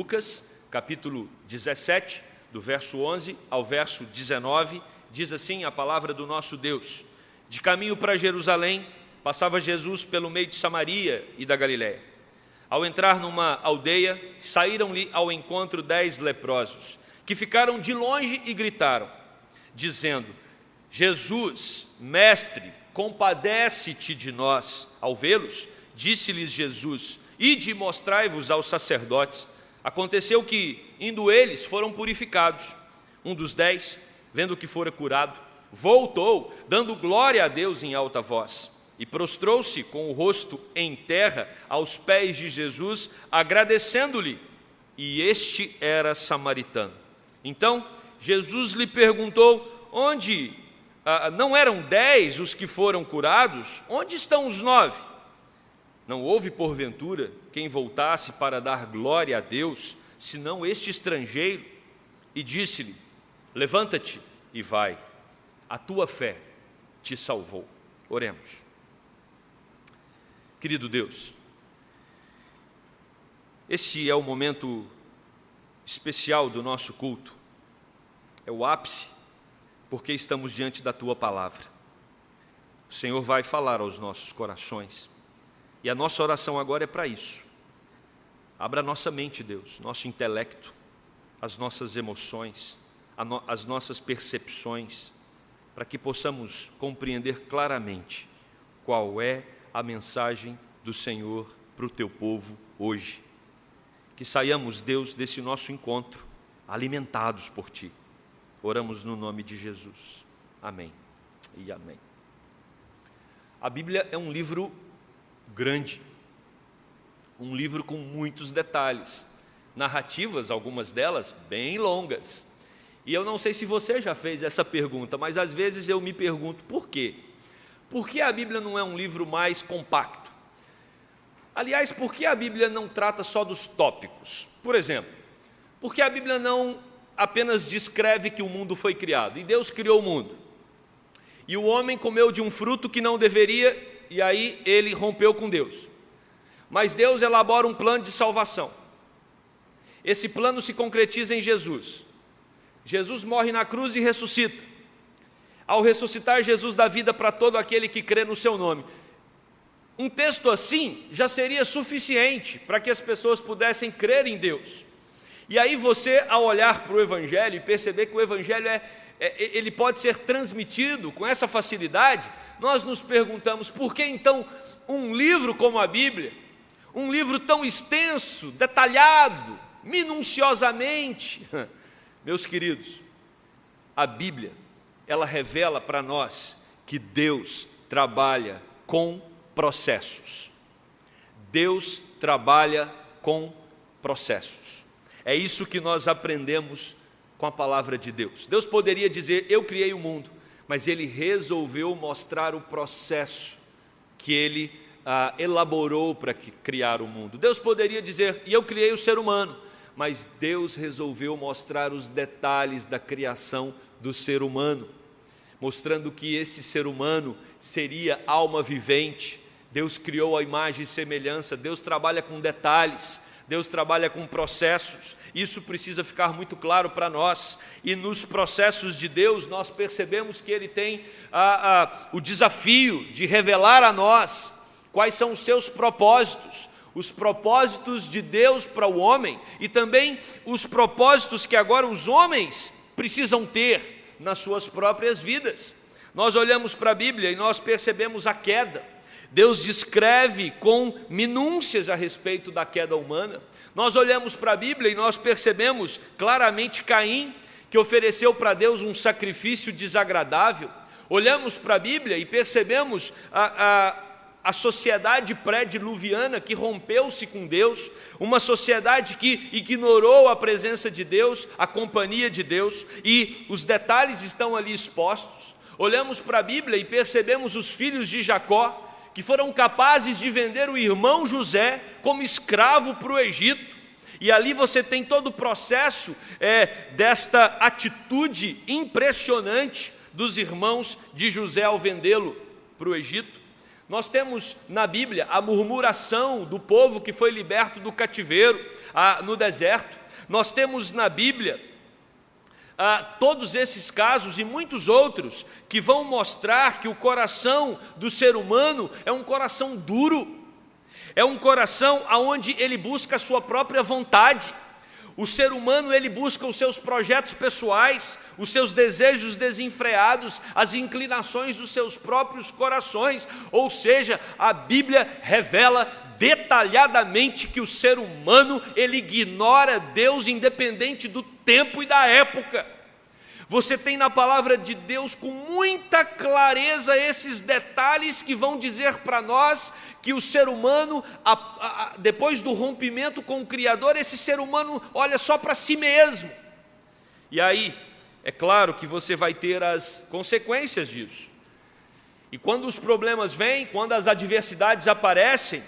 Lucas, capítulo 17, do verso 11 ao verso 19, diz assim a palavra do nosso Deus: de caminho para Jerusalém, passava Jesus pelo meio de Samaria e da Galiléia. Ao entrar numa aldeia, saíram-lhe ao encontro 10 leprosos, que ficaram de longe e gritaram, dizendo: Jesus, mestre, compadece-te de nós. Ao vê-los, disse-lhes Jesus: ide e mostrai-vos aos sacerdotes. Aconteceu que, indo eles, foram purificados. Um dos 10, vendo que fora curado, voltou, dando glória a Deus em alta voz, e prostrou-se com o rosto em terra aos pés de Jesus, agradecendo-lhe, e este era samaritano. Então Jesus lhe perguntou: onde não eram 10 os que foram curados? Onde estão os 9? Não houve porventura quem voltasse para dar glória a Deus, senão este estrangeiro? E disse-lhe: levanta-te e vai, a tua fé te salvou. Oremos. Querido Deus, esse é o momento especial do nosso culto, é o ápice, porque estamos diante da Tua Palavra. O Senhor vai falar aos nossos corações, e a nossa oração agora é para isso. Abra a nossa mente, Deus, nosso intelecto, as nossas emoções, as nossas percepções, para que possamos compreender claramente qual é a mensagem do Senhor para o Teu povo hoje. Que saiamos, Deus, desse nosso encontro alimentados por Ti. Oramos no nome de Jesus. Amém e amém. A Bíblia é um livro grande, um livro com muitos detalhes, narrativas, algumas delas bem longas. E eu não sei se você já fez essa pergunta, mas às vezes eu me pergunto por quê? Por que a Bíblia não é um livro mais compacto? Aliás, por que a Bíblia não trata só dos tópicos? Por exemplo, por que a Bíblia não apenas descreve que o mundo foi criado? E Deus criou o mundo. E o homem comeu de um fruto que não deveria, e aí ele rompeu com Deus. Mas Deus elabora um plano de salvação. Esse plano se concretiza em Jesus. Jesus morre na cruz e ressuscita. Ao ressuscitar, Jesus dá vida para todo aquele que crê no seu nome. Um texto assim já seria suficiente para que as pessoas pudessem crer em Deus. E aí você, ao olhar para o Evangelho e perceber que o Evangelho ele pode ser transmitido com essa facilidade, nós nos perguntamos: por que então um livro como a Bíblia, um livro tão extenso, detalhado, minuciosamente? Meus queridos, a Bíblia, ela revela para nós que Deus trabalha com processos. Deus trabalha com processos. É isso que nós aprendemos com a palavra de Deus. Deus poderia dizer: eu criei o mundo, mas Ele resolveu mostrar o processo que Ele elaborou para criar o mundo. Deus poderia dizer: e eu criei o ser humano, mas Deus resolveu mostrar os detalhes da criação do ser humano, mostrando que esse ser humano seria alma vivente. Deus criou a imagem e semelhança. Deus trabalha com detalhes, Deus trabalha com processos. Isso precisa ficar muito claro para nós. E nos processos de Deus nós percebemos que Ele tem o desafio de revelar a nós quais são os seus propósitos, os propósitos de Deus para o homem, e também os propósitos que agora os homens precisam ter nas suas próprias vidas. Nós olhamos para a Bíblia e nós percebemos a queda. Deus descreve com minúcias a respeito da queda humana. Nós olhamos para a Bíblia e nós percebemos claramente Caim, que ofereceu para Deus um sacrifício desagradável. Olhamos para a Bíblia e percebemos a sociedade pré-diluviana que rompeu-se com Deus, uma sociedade que ignorou a presença de Deus, a companhia de Deus, e os detalhes estão ali expostos. Olhamos para a Bíblia e percebemos os filhos de Jacó, que foram capazes de vender o irmão José como escravo para o Egito. E ali você tem todo o processo desta atitude impressionante dos irmãos de José ao vendê-lo para o Egito. Nós temos na Bíblia a murmuração do povo que foi liberto do cativeiro no deserto. Nós temos na Bíblia todos esses casos e muitos outros que vão mostrar que o coração do ser humano é um coração duro, é um coração onde ele busca a sua própria vontade. O ser humano, ele busca os seus projetos pessoais, os seus desejos desenfreados, as inclinações dos seus próprios corações. Ou seja, a Bíblia revela detalhadamente que o ser humano, ele ignora Deus independente do tempo e da época. Você tem na palavra de Deus com muita clareza esses detalhes que vão dizer para nós que o ser humano, depois do rompimento com o Criador, esse ser humano olha só para si mesmo. E aí, é claro que você vai ter as consequências disso. E quando os problemas vêm, quando as adversidades aparecem,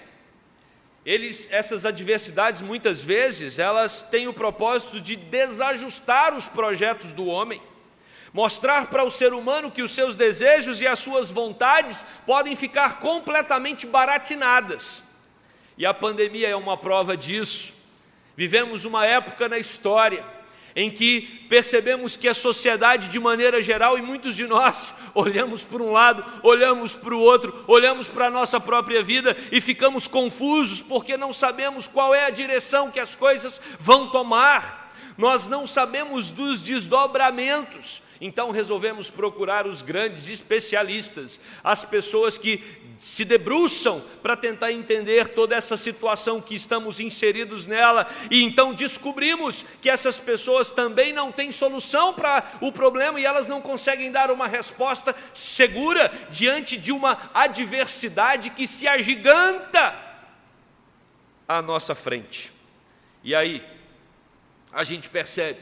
essas adversidades muitas vezes, elas têm o propósito de desajustar os projetos do homem, mostrar para o ser humano que os seus desejos e as suas vontades podem ficar completamente baratinadas. E a pandemia é uma prova disso. Vivemos uma época na história em que percebemos que a sociedade, de maneira geral, e muitos de nós olhamos para um lado, olhamos para o outro, olhamos para a nossa própria vida e ficamos confusos porque não sabemos qual é a direção que as coisas vão tomar. Nós não sabemos dos desdobramentos. Então resolvemos procurar os grandes especialistas, as pessoas que se debruçam para tentar entender toda essa situação que estamos inseridos nela, e então descobrimos que essas pessoas também não têm solução para o problema e elas não conseguem dar uma resposta segura diante de uma adversidade que se agiganta à nossa frente. E aí, a gente percebe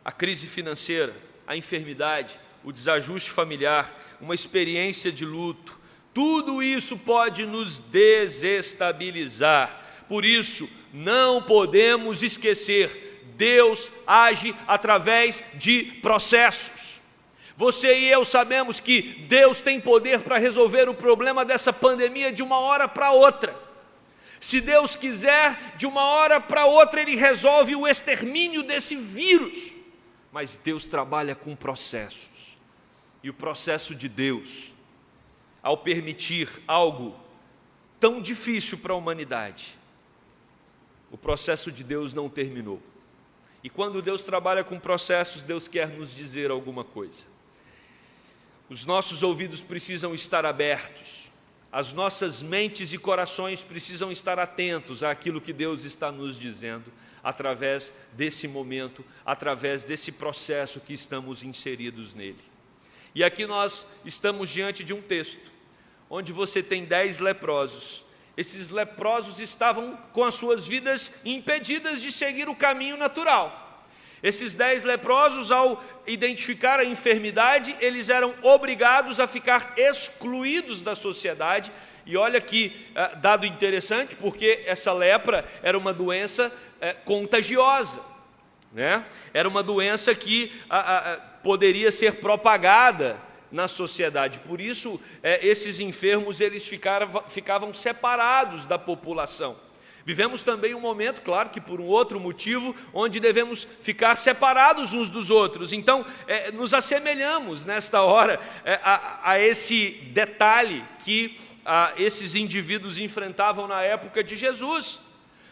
a crise financeira, a enfermidade, o desajuste familiar, uma experiência de luto, tudo isso pode nos desestabilizar. Por isso, não podemos esquecer, Deus age através de processos. Você e eu sabemos que Deus tem poder para resolver o problema dessa pandemia de uma hora para outra. Se Deus quiser, de uma hora para outra, Ele resolve o extermínio desse vírus. Mas Deus trabalha com processos, e o processo de Deus, ao permitir algo tão difícil para a humanidade, o processo de Deus não terminou. E quando Deus trabalha com processos, Deus quer nos dizer alguma coisa. Os nossos ouvidos precisam estar abertos, as nossas mentes e corações precisam estar atentos àquilo que Deus está nos dizendo, através desse momento, através desse processo que estamos inseridos nele. E aqui nós estamos diante de um texto, onde você tem 10 leprosos. Esses leprosos estavam com as suas vidas impedidas de seguir o caminho natural. Esses 10 leprosos, ao identificar a enfermidade, eles eram obrigados a ficar excluídos da sociedade. E olha que dado interessante, porque essa lepra era uma doença contagiosa, né? Era uma doença que poderia ser propagada na sociedade. Por isso, esses enfermos eles ficavam separados da população. Vivemos também um momento, claro que por um outro motivo, onde devemos ficar separados uns dos outros. Então, nos assemelhamos nesta hora a esse detalhe que esses indivíduos enfrentavam na época de Jesus.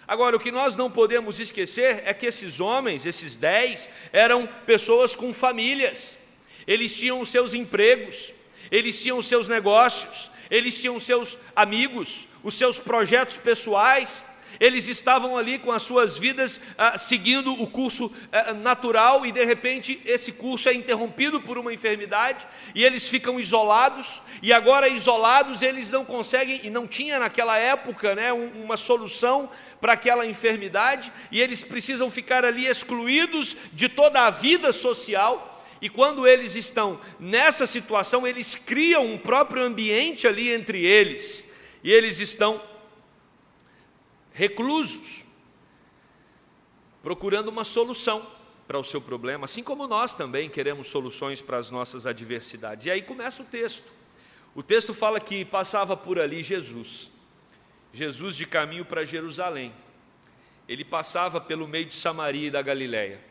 Agora, o que nós não podemos esquecer é que esses homens, esses 10, eram pessoas com famílias. Eles tinham os seus empregos, eles tinham os seus negócios, eles tinham os seus amigos, os seus projetos pessoais. Eles estavam ali com as suas vidas seguindo o curso natural, e de repente esse curso é interrompido por uma enfermidade e eles ficam isolados. E agora isolados eles não conseguem, e não tinha naquela época, né, uma solução para aquela enfermidade, e eles precisam ficar ali excluídos de toda a vida social. E quando eles estão nessa situação, eles criam um próprio ambiente ali entre eles, e eles estão reclusos, procurando uma solução para o seu problema, assim como nós também queremos soluções para as nossas adversidades. E aí começa o texto. O texto fala que passava por ali Jesus de caminho para Jerusalém. Ele passava pelo meio de Samaria e da Galileia.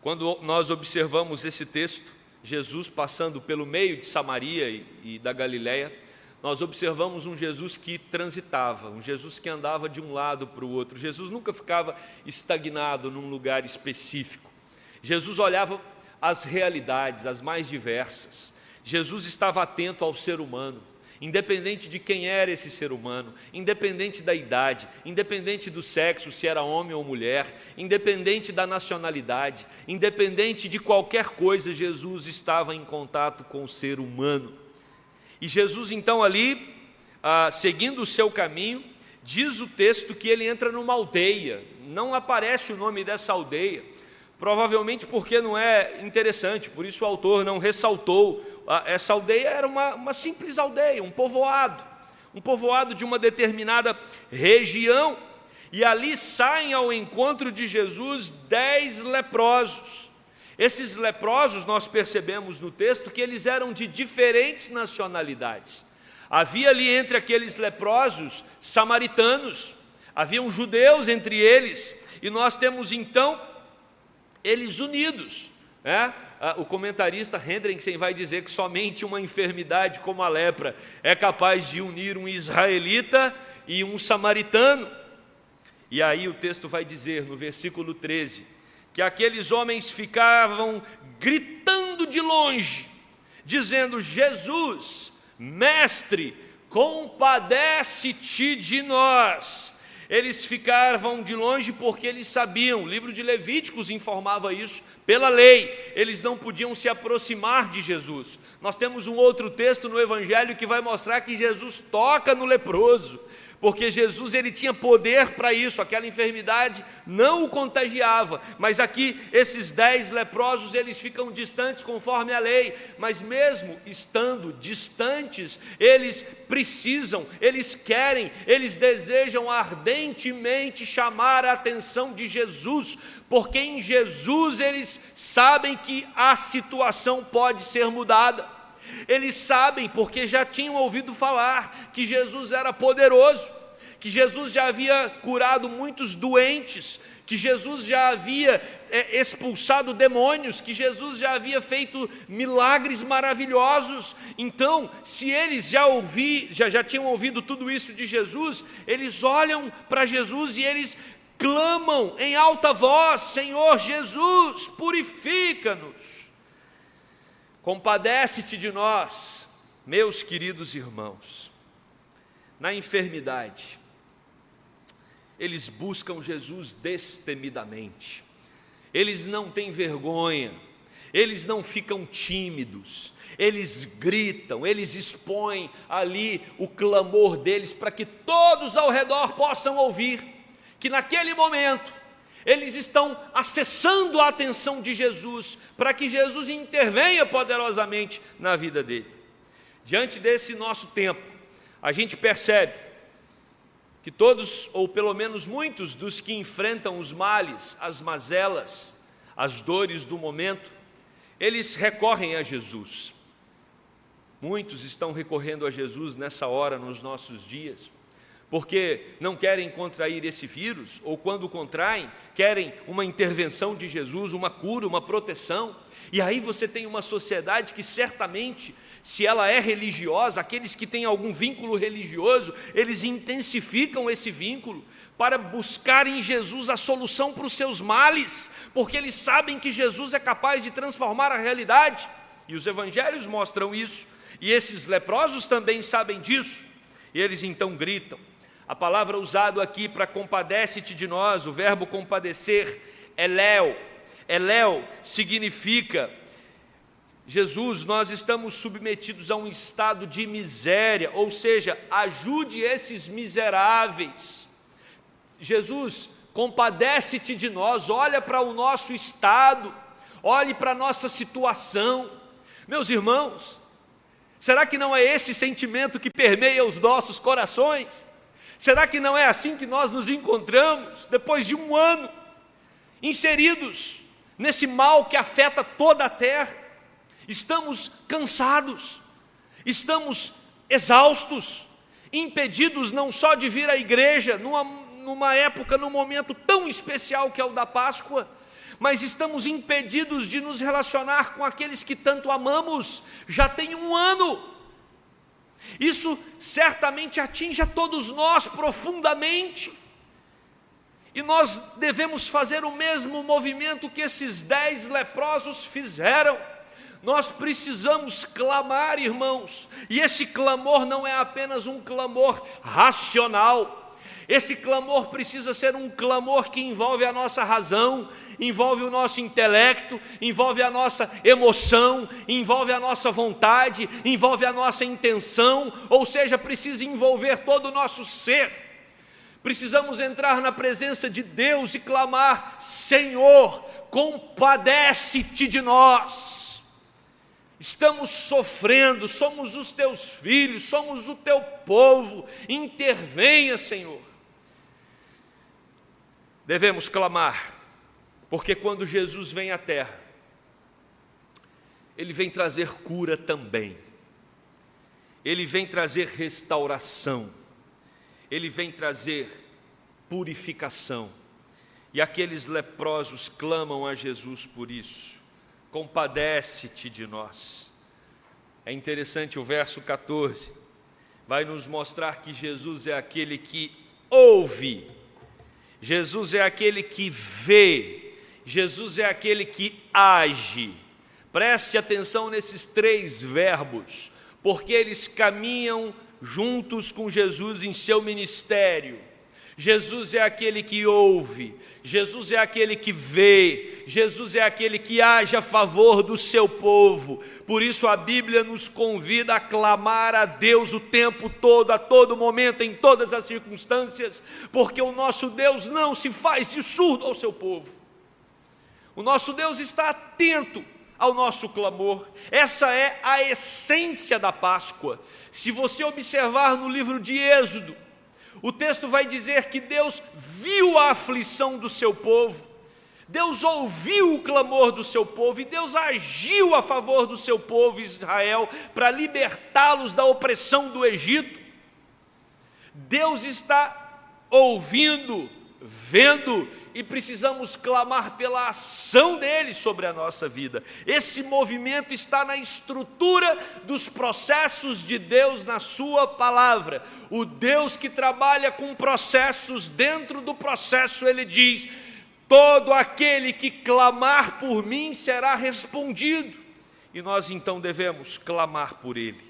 Quando nós observamos esse texto, Jesus passando pelo meio de Samaria e da Galileia, nós observamos um Jesus que transitava, um Jesus que andava de um lado para o outro. Jesus nunca ficava estagnado num lugar específico. Jesus olhava as realidades, as mais diversas. Jesus estava atento ao ser humano, independente de quem era esse ser humano, independente da idade, independente do sexo, se era homem ou mulher, independente da nacionalidade, independente de qualquer coisa, Jesus estava em contato com o ser humano. E Jesus então ali, seguindo o seu caminho, diz o texto que ele entra numa aldeia. Não aparece o nome dessa aldeia, provavelmente porque não é interessante, por isso o autor não ressaltou. Essa aldeia era uma simples aldeia, um povoado de uma determinada região, e ali saem ao encontro de Jesus 10 leprosos. Esses leprosos, nós percebemos no texto que eles eram de diferentes nacionalidades. Havia ali entre aqueles leprosos samaritanos, haviam judeus entre eles, e nós temos então eles unidos, né? O comentarista Hendrickson vai dizer que somente uma enfermidade como a lepra é capaz de unir um israelita e um samaritano. E aí o texto vai dizer no versículo 13, que aqueles homens ficavam gritando de longe, dizendo: Jesus, mestre, compadece-te de nós. Eles ficavam de longe porque eles sabiam, o livro de Levíticos informava isso, pela lei, eles não podiam se aproximar de Jesus. Nós temos um outro texto no Evangelho que vai mostrar que Jesus toca no leproso, porque Jesus ele tinha poder para isso, aquela enfermidade não o contagiava, mas aqui esses 10 leprosos eles ficam distantes conforme a lei, mas mesmo estando distantes, eles precisam, eles querem, eles desejam ardentemente chamar a atenção de Jesus, porque em Jesus eles sabem que a situação pode ser mudada. Eles sabem, porque já tinham ouvido falar que Jesus era poderoso, que Jesus já havia curado muitos doentes, que Jesus já havia expulsado demônios, que Jesus já havia feito milagres maravilhosos. Então, se eles já tinham ouvido tudo isso de Jesus, eles olham para Jesus e eles clamam em alta voz: Senhor Jesus, purifica-nos. Compadece-te de nós, meus queridos irmãos. Na enfermidade, eles buscam Jesus destemidamente, eles não têm vergonha, eles não ficam tímidos, eles gritam, eles expõem ali o clamor deles para que todos ao redor possam ouvir, que naquele momento eles estão acessando a atenção de Jesus, para que Jesus intervenha poderosamente na vida dele. Diante desse nosso tempo, a gente percebe que todos, ou pelo menos muitos, dos que enfrentam os males, as mazelas, as dores do momento, eles recorrem a Jesus. Muitos estão recorrendo a Jesus nessa hora, nos nossos dias, porque não querem contrair esse vírus, ou quando contraem, querem uma intervenção de Jesus, uma cura, uma proteção. E aí você tem uma sociedade que certamente, se ela é religiosa, aqueles que têm algum vínculo religioso, eles intensificam esse vínculo para buscar em Jesus a solução para os seus males, porque eles sabem que Jesus é capaz de transformar a realidade, e os evangelhos mostram isso, e esses leprosos também sabem disso, e eles então gritam. A palavra usada aqui para compadece-te de nós, o verbo compadecer, eléu. Eléu significa: Jesus, nós estamos submetidos a um estado de miséria, ou seja, ajude esses miseráveis. Jesus, compadece-te de nós, olha para o nosso estado, olhe para a nossa situação. Meus irmãos, será que não é esse sentimento que permeia os nossos corações? Será que não é assim que nós nos encontramos, depois de um ano, inseridos nesse mal que afeta toda a terra? Estamos cansados, estamos exaustos, impedidos não só de vir à igreja, numa época, num momento tão especial que é o da Páscoa, mas estamos impedidos de nos relacionar com aqueles que tanto amamos, já tem um ano. Isso certamente atinge a todos nós profundamente, e nós devemos fazer o mesmo movimento que esses 10 leprosos fizeram. Nós precisamos clamar, irmãos, e esse clamor não é apenas um clamor racional. Esse clamor precisa ser um clamor que envolve a nossa razão, envolve o nosso intelecto, envolve a nossa emoção, envolve a nossa vontade, envolve a nossa intenção, ou seja, precisa envolver todo o nosso ser. Precisamos entrar na presença de Deus e clamar: Senhor, compadece-te de nós. Estamos sofrendo, somos os teus filhos, somos o teu povo, intervenha, Senhor. Devemos clamar, porque quando Jesus vem à terra, Ele vem trazer cura também, Ele vem trazer restauração, Ele vem trazer purificação, e aqueles leprosos clamam a Jesus por isso: compadece-te de nós. É interessante, o verso 14 vai nos mostrar que Jesus é aquele que ouve, Jesus é aquele que vê, Jesus é aquele que age. Preste atenção nesses 3 verbos, porque eles caminham juntos com Jesus em seu ministério. Jesus é aquele que ouve, Jesus é aquele que vê, Jesus é aquele que age a favor do seu povo. Por isso a Bíblia nos convida a clamar a Deus o tempo todo, a todo momento, em todas as circunstâncias, porque o nosso Deus não se faz de surdo ao seu povo. O nosso Deus está atento ao nosso clamor. Essa é a essência da Páscoa. Se você observar no livro de Êxodo, o texto vai dizer que Deus viu a aflição do seu povo, Deus ouviu o clamor do seu povo, e Deus agiu a favor do seu povo Israel, para libertá-los da opressão do Egito. Deus está ouvindo, vendo, e precisamos clamar pela ação dele sobre a nossa vida. Esse movimento está na estrutura dos processos de Deus na sua palavra. O Deus que trabalha com processos, dentro do processo ele diz: todo aquele que clamar por mim será respondido. E nós então devemos clamar por ele.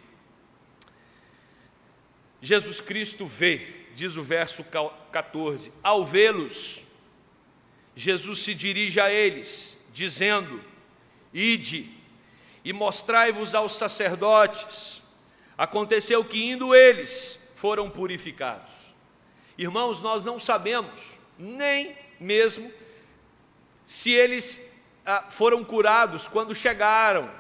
Jesus Cristo vê, diz o verso 14, ao vê-los, Jesus se dirige a eles, dizendo: ide e mostrai-vos aos sacerdotes. Aconteceu que, indo eles, foram purificados. Irmãos, nós não sabemos nem mesmo se eles foram curados quando chegaram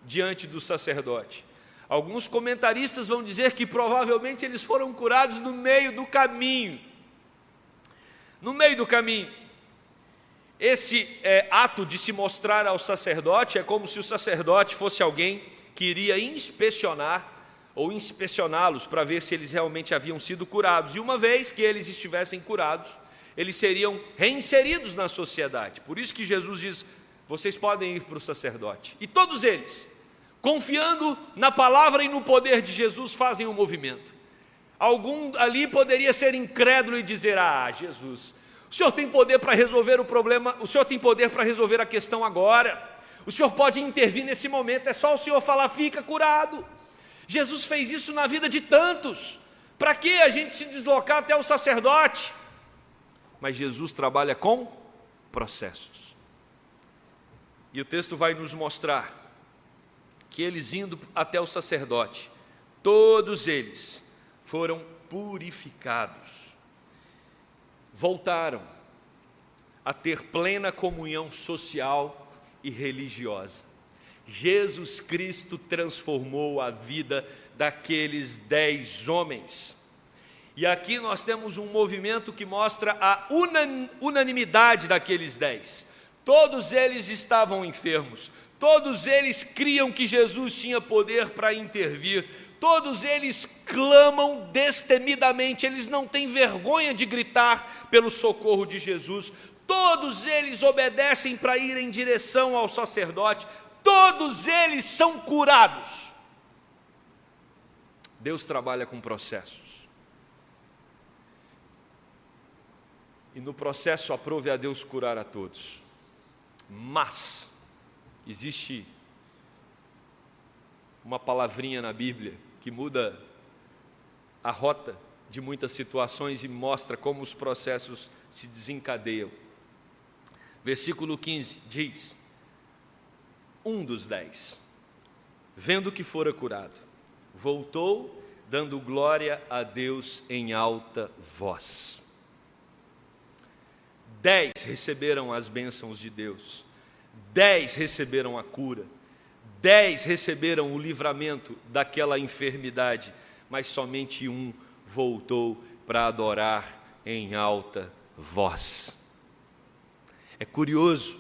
diante do sacerdote. Alguns comentaristas vão dizer que provavelmente eles foram curados no meio do caminho. No meio do caminho. Esse ato de se mostrar ao sacerdote é como se o sacerdote fosse alguém que iria inspecionar ou inspecioná-los para ver se eles realmente haviam sido curados. E uma vez que eles estivessem curados, eles seriam reinseridos na sociedade. Por isso que Jesus diz: vocês podem ir para o sacerdote. E todos eles, confiando na palavra e no poder de Jesus, fazem um movimento. Algum ali poderia ser incrédulo e dizer: ah, Jesus, o Senhor tem poder para resolver o problema, o Senhor tem poder para resolver a questão agora, o Senhor pode intervir nesse momento, é só o Senhor falar, fica curado. Jesus fez isso na vida de tantos. Para que a gente se deslocar até o sacerdote? Mas Jesus trabalha com processos. E o texto vai nos mostrar que eles, indo até o sacerdote, todos eles foram purificados. Voltaram a ter plena comunhão social e religiosa. Jesus Cristo transformou a vida daqueles 10 homens. E aqui nós temos um movimento que mostra a unanimidade daqueles 10. Todos eles estavam enfermos, todos eles criam que Jesus tinha poder para intervir, todos eles clamam destemidamente, eles não têm vergonha de gritar pelo socorro de Jesus, todos eles obedecem para ir em direção ao sacerdote, todos eles são curados. Deus trabalha com processos, e no processo aprove a Deus curar a todos, mas existe uma palavrinha na Bíblia que muda a rota de muitas situações e mostra como os processos se desencadeiam. Versículo 15 diz: um dos 10, vendo que fora curado, voltou, dando glória a Deus em alta voz. 10 receberam as bênçãos de Deus, 10 receberam a cura, 10 receberam o livramento daquela enfermidade, mas somente um voltou para adorar em alta voz. É curioso,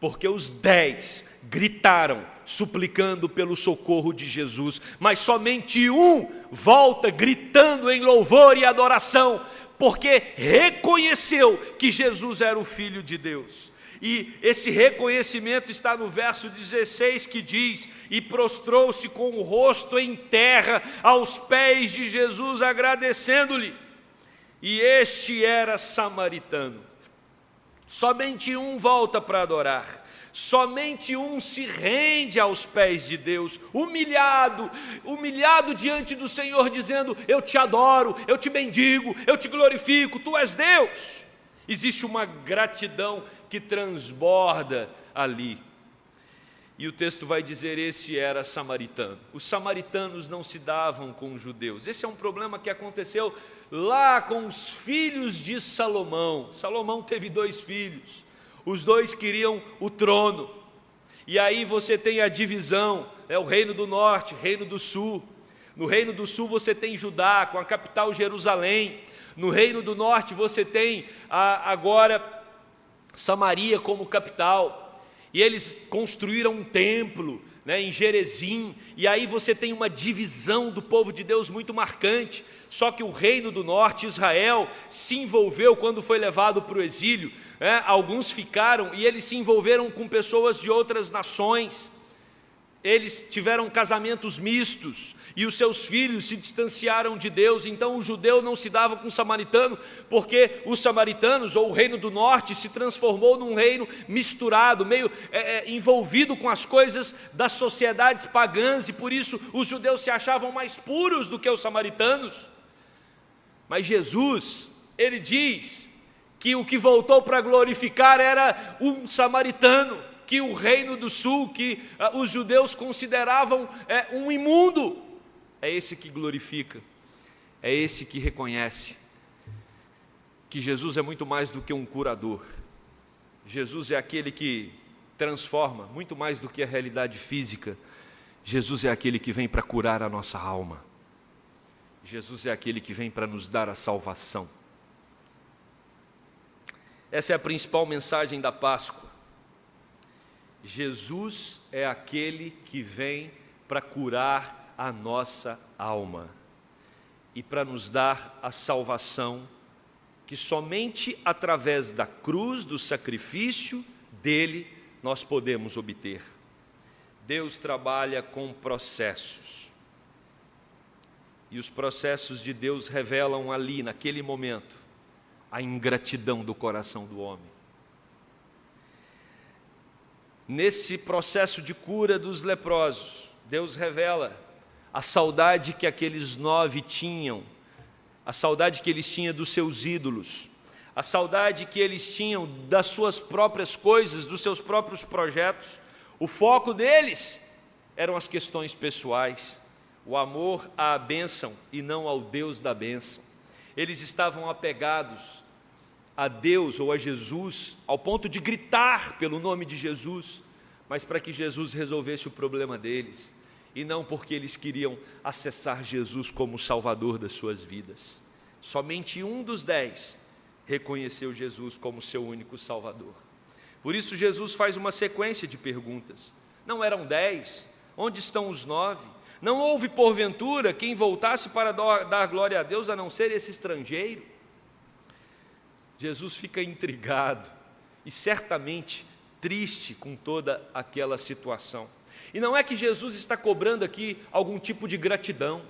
porque os 10 gritaram, suplicando pelo socorro de Jesus, mas somente um volta gritando em louvor e adoração, porque reconheceu que Jesus era o Filho de Deus. E esse reconhecimento está no verso 16, que diz: e prostrou-se com o rosto em terra aos pés de Jesus, agradecendo-lhe. E este era samaritano. Somente um volta para adorar, somente um se rende aos pés de Deus, humilhado diante do Senhor, dizendo: eu te adoro, eu te bendigo, eu te glorifico, tu és Deus. Existe uma gratidão que transborda ali. E o texto vai dizer: esse era samaritano. Os samaritanos não se davam com os judeus. Esse é um problema que aconteceu lá com os filhos de Salomão. Salomão teve 2 filhos. Os 2 queriam o trono. E aí você tem a divisão, o reino do norte, reino do sul. No reino do sul você tem Judá, com a capital Jerusalém. No reino do norte você tem agora Samaria como capital. E eles construíram um templo, em Gerezim, e aí você tem uma divisão do povo de Deus muito marcante. Só que o reino do norte, Israel, se envolveu quando foi levado para o exílio, alguns ficaram e eles se envolveram com pessoas de outras nações. Eles tiveram casamentos mistos e os seus filhos se distanciaram de Deus. Então o judeu não se dava com o samaritano, porque os samaritanos, ou o reino do norte, se transformou num reino misturado, meio envolvido com as coisas das sociedades pagãs, e por isso os judeus se achavam mais puros do que os samaritanos. Mas Jesus, ele diz que o que voltou para glorificar era um samaritano, que o reino do sul, que os judeus consideravam um imundo, é esse que glorifica, é esse que reconhece que Jesus é muito mais do que um curador. Jesus é aquele que transforma, muito mais do que a realidade física. Jesus é aquele que vem para curar a nossa alma. Jesus é aquele que vem para nos dar a salvação. Essa é a principal mensagem da Páscoa. Jesus é aquele que vem para curar a nossa alma e para nos dar a salvação que somente através da cruz, do sacrifício dele, nós podemos obter. Deus trabalha com processos, e os processos de Deus revelam ali, naquele momento, a ingratidão do coração do homem. Nesse processo de cura dos leprosos, Deus revela a saudade que aqueles 9 tinham, a saudade que eles tinham dos seus ídolos, a saudade que eles tinham das suas próprias coisas, dos seus próprios projetos. O foco deles eram as questões pessoais, o amor à bênção e não ao Deus da bênção. Eles estavam apegados a Deus ou a Jesus, ao ponto de gritar pelo nome de Jesus, mas para que Jesus resolvesse o problema deles, e não porque eles queriam acessar Jesus como Salvador das suas vidas. Somente um dos 10 reconheceu Jesus como seu único Salvador. Por isso Jesus faz uma sequência de perguntas. Não eram 10? Onde estão os 9? Não houve porventura quem voltasse para dar glória a Deus a não ser esse estrangeiro? Jesus fica intrigado e certamente triste com toda aquela situação. E não é que Jesus está cobrando aqui algum tipo de gratidão.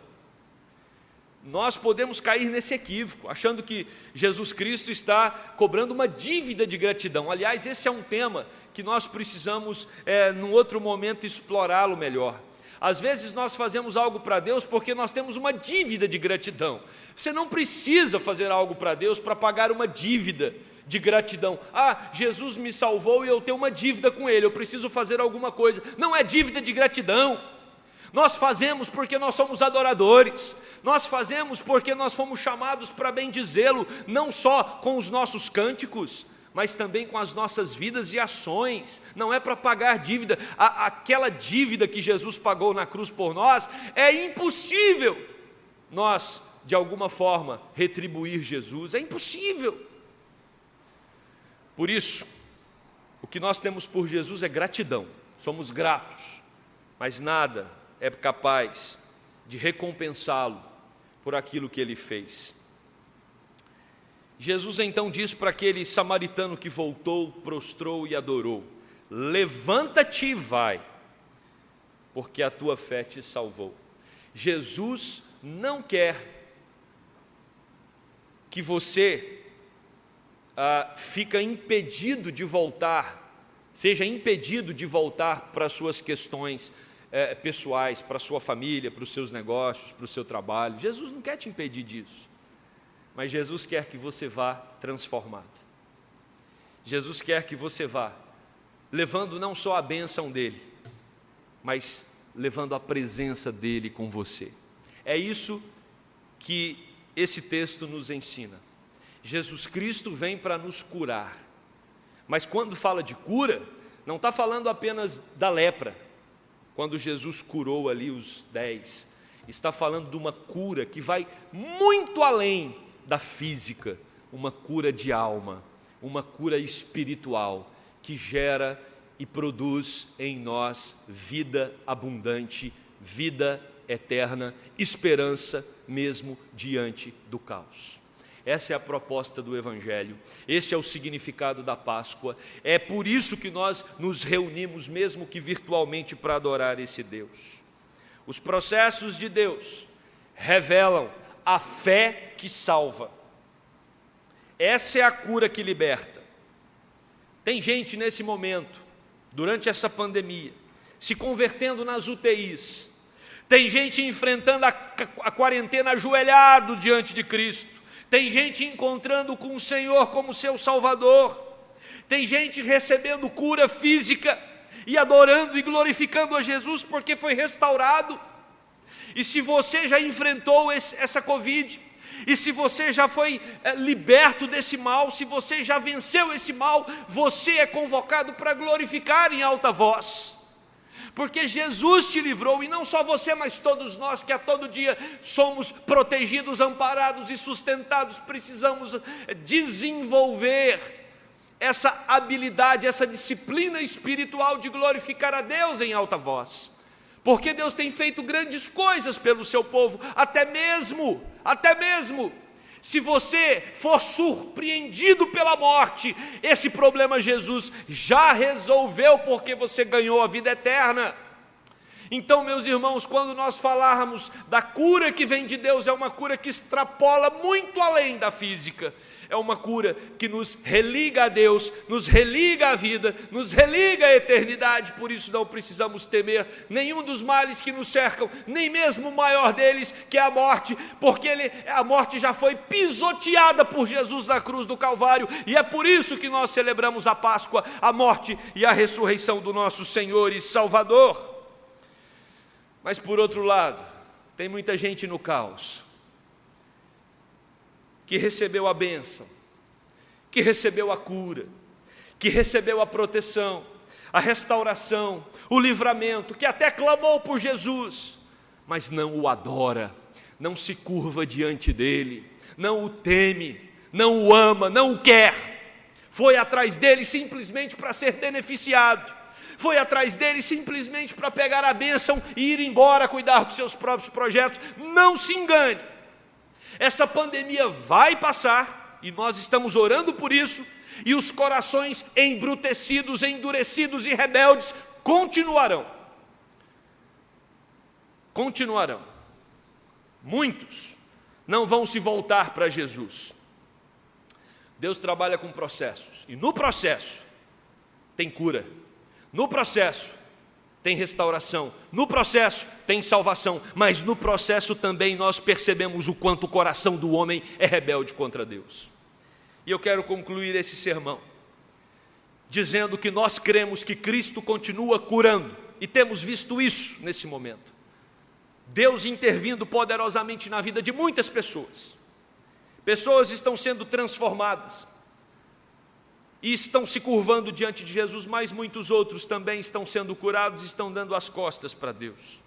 Nós podemos cair nesse equívoco, achando que Jesus Cristo está cobrando uma dívida de gratidão. Aliás, esse é um tema que nós precisamos, num outro momento, explorá-lo melhor. Às vezes nós fazemos algo para Deus porque nós temos uma dívida de gratidão. Você não precisa fazer algo para Deus para pagar uma dívida de gratidão. Jesus me salvou e eu tenho uma dívida com Ele, eu preciso fazer alguma coisa. Não é dívida de gratidão. Nós fazemos porque nós somos adoradores, nós fazemos porque nós fomos chamados para bendizê-lo, não só com os nossos cânticos, mas também com as nossas vidas e ações. Não é para pagar dívida. Aquela dívida que Jesus pagou na cruz por nós, é impossível nós, de alguma forma, retribuir Jesus, é impossível. Por isso, o que nós temos por Jesus é gratidão, somos gratos, mas nada é capaz de recompensá-lo por aquilo que ele fez. Jesus então diz para aquele samaritano que voltou, prostrou e adorou: levanta-te e vai, porque a tua fé te salvou. Jesus não quer que você fica impedido de voltar, seja impedido de voltar para as suas questões pessoais, para a sua família, para os seus negócios, para o seu trabalho. Jesus não quer te impedir disso, mas Jesus quer que você vá transformado. Jesus quer que você vá levando não só a bênção dele, mas levando a presença dele com você. É isso que esse texto nos ensina. Jesus Cristo vem para nos curar, mas quando fala de cura, não está falando apenas da lepra. Quando Jesus curou ali os 10, está falando de uma cura que vai muito além da física, uma cura de alma, uma cura espiritual, que gera e produz em nós vida abundante, vida eterna, esperança mesmo diante do caos. Essa é a proposta do Evangelho, este é o significado da Páscoa, é por isso que nós nos reunimos, mesmo que virtualmente, para adorar esse Deus. Os processos de Deus revelam a fé que salva, essa é a cura que liberta. Tem gente nesse momento, durante essa pandemia, se convertendo nas UTIs, tem gente enfrentando a quarentena ajoelhado diante de Cristo, tem gente encontrando com o Senhor como seu Salvador, tem gente recebendo cura física e adorando e glorificando a Jesus porque foi restaurado. E se você já enfrentou essa Covid, e se você já foi liberto desse mal, se você já venceu esse mal, você é convocado para glorificar em alta voz, porque Jesus te livrou, e não só você, mas todos nós que a todo dia somos protegidos, amparados e sustentados, precisamos desenvolver essa habilidade, essa disciplina espiritual de glorificar a Deus em alta voz, porque Deus tem feito grandes coisas pelo seu povo, até mesmo, se você for surpreendido pela morte, esse problema Jesus já resolveu, porque você ganhou a vida eterna. Então, meus irmãos, quando nós falarmos da cura que vem de Deus, é uma cura que extrapola muito além da física, é uma cura que nos religa a Deus, nos religa à vida, nos religa à eternidade. Por isso não precisamos temer nenhum dos males que nos cercam, nem mesmo o maior deles, que é a morte, porque a morte já foi pisoteada por Jesus na cruz do Calvário, e é por isso que nós celebramos a Páscoa, a morte e a ressurreição do nosso Senhor e Salvador. Mas por outro lado, tem muita gente no caos, que recebeu a bênção, que recebeu a cura, que recebeu a proteção, a restauração, o livramento, que até clamou por Jesus, mas não o adora, não se curva diante dele, não o teme, não o ama, não o quer, foi atrás dele simplesmente para ser beneficiado, foi atrás dele simplesmente para pegar a bênção e ir embora, cuidar dos seus próprios projetos. Não se engane, essa pandemia vai passar, e nós estamos orando por isso, e os corações embrutecidos, endurecidos e rebeldes continuarão. Muitos não vão se voltar para Jesus. Deus trabalha com processos, e no processo tem cura, no processo tem restauração, no processo tem salvação, mas no processo também nós percebemos o quanto o coração do homem é rebelde contra Deus. E eu quero concluir esse sermão dizendo que nós cremos que Cristo continua curando, e temos visto isso nesse momento. Deus intervindo poderosamente na vida de muitas pessoas. Pessoas estão sendo transformadas e estão se curvando diante de Jesus, mas muitos outros também estão sendo curados e estão dando as costas para Deus.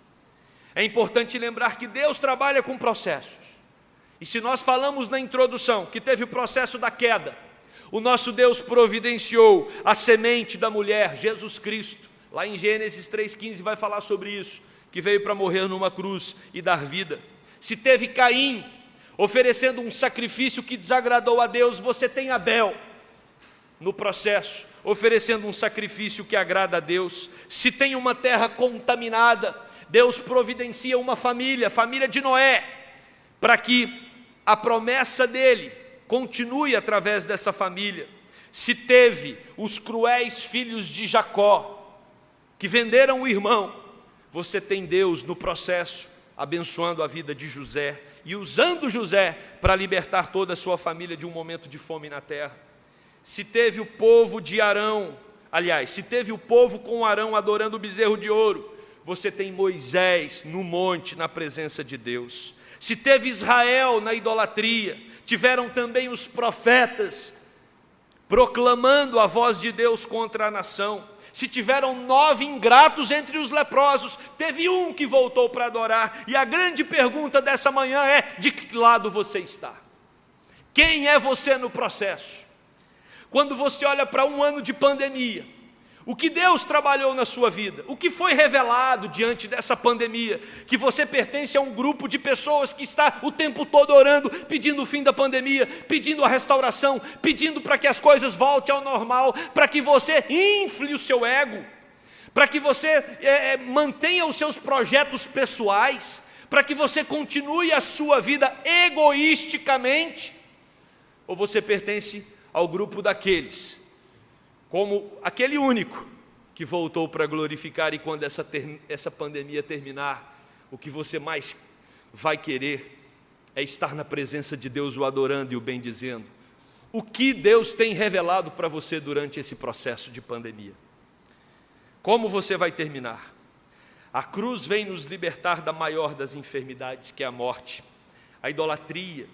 É importante lembrar que Deus trabalha com processos. E se nós falamos na introdução que teve o processo da queda, o nosso Deus providenciou a semente da mulher, Jesus Cristo. Lá em Gênesis 3,15 vai falar sobre isso, que veio para morrer numa cruz e dar vida. Se teve Caim oferecendo um sacrifício que desagradou a Deus, você tem Abel no processo, oferecendo um sacrifício que agrada a Deus. Se tem uma terra contaminada, Deus providencia uma família, a família de Noé, para que a promessa dele continue através dessa família. Se teve os cruéis filhos de Jacó, que venderam o irmão, você tem Deus no processo, abençoando a vida de José, e usando José para libertar toda a sua família de um momento de fome na terra. Se teve o povo de Arão, se teve o povo com Arão adorando o bezerro de ouro, você tem Moisés no monte, na presença de Deus. Se teve Israel na idolatria, tiveram também os profetas proclamando a voz de Deus contra a nação. Se tiveram 9 ingratos entre os leprosos, teve um que voltou para adorar. E a grande pergunta dessa manhã é: de que lado você está? Quem é você no processo? Quando você olha para um ano de pandemia, o que Deus trabalhou na sua vida? O que foi revelado diante dessa pandemia? Que você pertence a um grupo de pessoas que está o tempo todo orando, pedindo o fim da pandemia, pedindo a restauração, pedindo para que as coisas voltem ao normal, para que você infle o seu ego, para que você mantenha os seus projetos pessoais, para que você continue a sua vida egoisticamente? Ou você pertence ao grupo daqueles, como aquele único que voltou para glorificar, e quando essa pandemia terminar, o que você mais vai querer é estar na presença de Deus, o adorando e o bendizendo? O que Deus tem revelado para você durante esse processo de pandemia? Como você vai terminar? A cruz vem nos libertar da maior das enfermidades, que é a morte, a idolatria.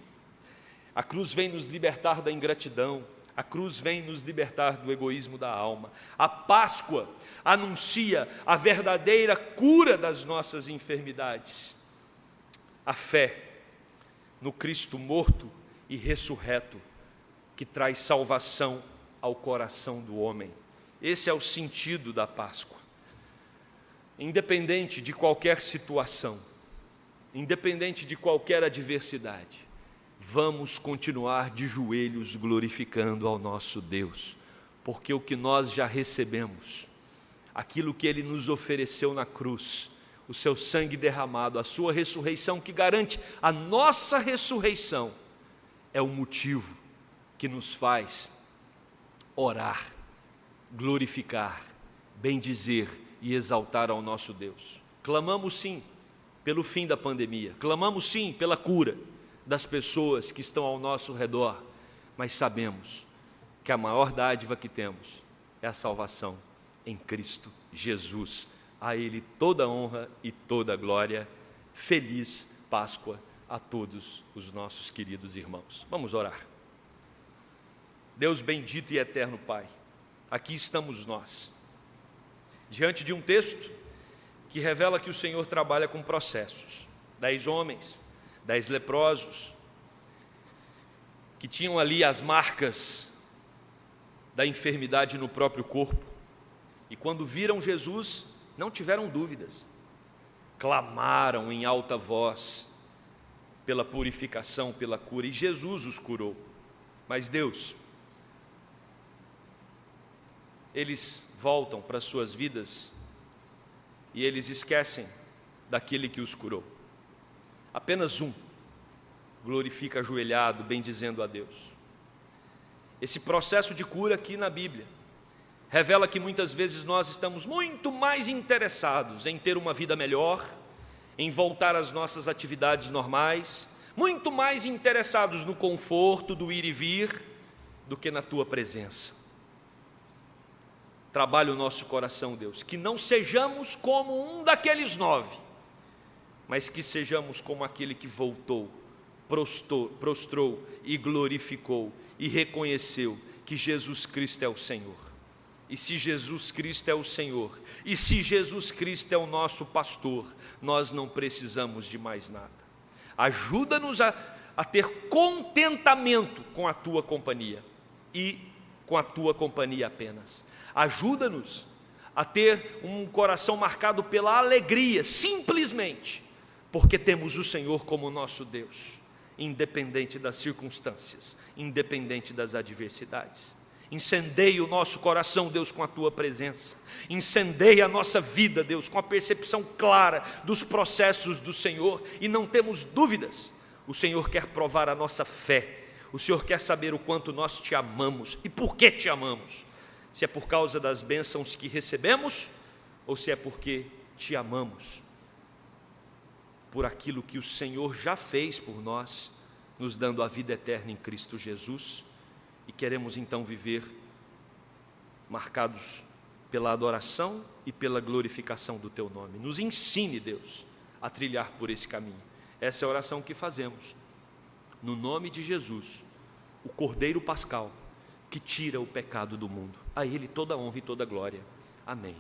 A cruz vem nos libertar da ingratidão. A cruz vem nos libertar do egoísmo da alma. A Páscoa anuncia a verdadeira cura das nossas enfermidades. A fé no Cristo morto e ressurreto, que traz salvação ao coração do homem. Esse é o sentido da Páscoa. Independente de qualquer situação, independente de qualquer adversidade, vamos continuar de joelhos glorificando ao nosso Deus, porque o que nós já recebemos, aquilo que Ele nos ofereceu na cruz, o seu sangue derramado, a sua ressurreição que garante a nossa ressurreição, é o motivo que nos faz orar, glorificar, bendizer e exaltar ao nosso Deus. Clamamos sim pelo fim da pandemia, clamamos sim pela cura das pessoas que estão ao nosso redor, mas sabemos que a maior dádiva que temos é a salvação em Cristo Jesus. A Ele toda a honra e toda a glória. Feliz Páscoa a todos os nossos queridos irmãos. Vamos orar. Deus bendito e eterno Pai, aqui estamos nós, diante de um texto que revela que o Senhor trabalha com processos. 10 homens, 10 leprosos, que tinham ali as marcas da enfermidade no próprio corpo, E quando viram Jesus, não tiveram dúvidas. Clamaram em alta voz pela purificação, pela cura, e Jesus os curou. Mas Deus, eles voltam para suas vidas e eles esquecem daquele que os curou. Apenas um glorifica ajoelhado, bendizendo a Deus. Esse processo de cura aqui na Bíblia revela que muitas vezes nós estamos muito mais interessados em ter uma vida melhor, em voltar às nossas atividades normais, muito mais interessados no conforto do ir e vir, do que na Tua presença. Trabalha o nosso coração, Deus, que não sejamos como um daqueles 9, mas que sejamos como aquele que voltou, prostrou e glorificou e reconheceu que Jesus Cristo é o Senhor. E se Jesus Cristo é o Senhor, e se Jesus Cristo é o nosso pastor, nós não precisamos de mais nada. Ajuda-nos a ter contentamento com a Tua companhia, e com a Tua companhia apenas. Ajuda-nos a ter um coração marcado pela alegria, simplesmente porque temos o Senhor como nosso Deus, independente das circunstâncias, independente das adversidades. Incendeia o nosso coração, Deus, com a Tua presença. Incendeia a nossa vida, Deus, com a percepção clara dos processos do Senhor. E não temos dúvidas, o Senhor quer provar a nossa fé. O Senhor quer saber o quanto nós Te amamos e por que Te amamos. Se é por causa das bênçãos que recebemos, ou se é porque Te amamos por aquilo que o Senhor já fez por nós, nos dando a vida eterna em Cristo Jesus. E queremos então viver marcados pela adoração e pela glorificação do Teu nome. Nos ensine, Deus, a trilhar por esse caminho. Essa é a oração que fazemos, no nome de Jesus, o Cordeiro Pascal, que tira o pecado do mundo. A Ele toda a honra e toda a glória. Amém.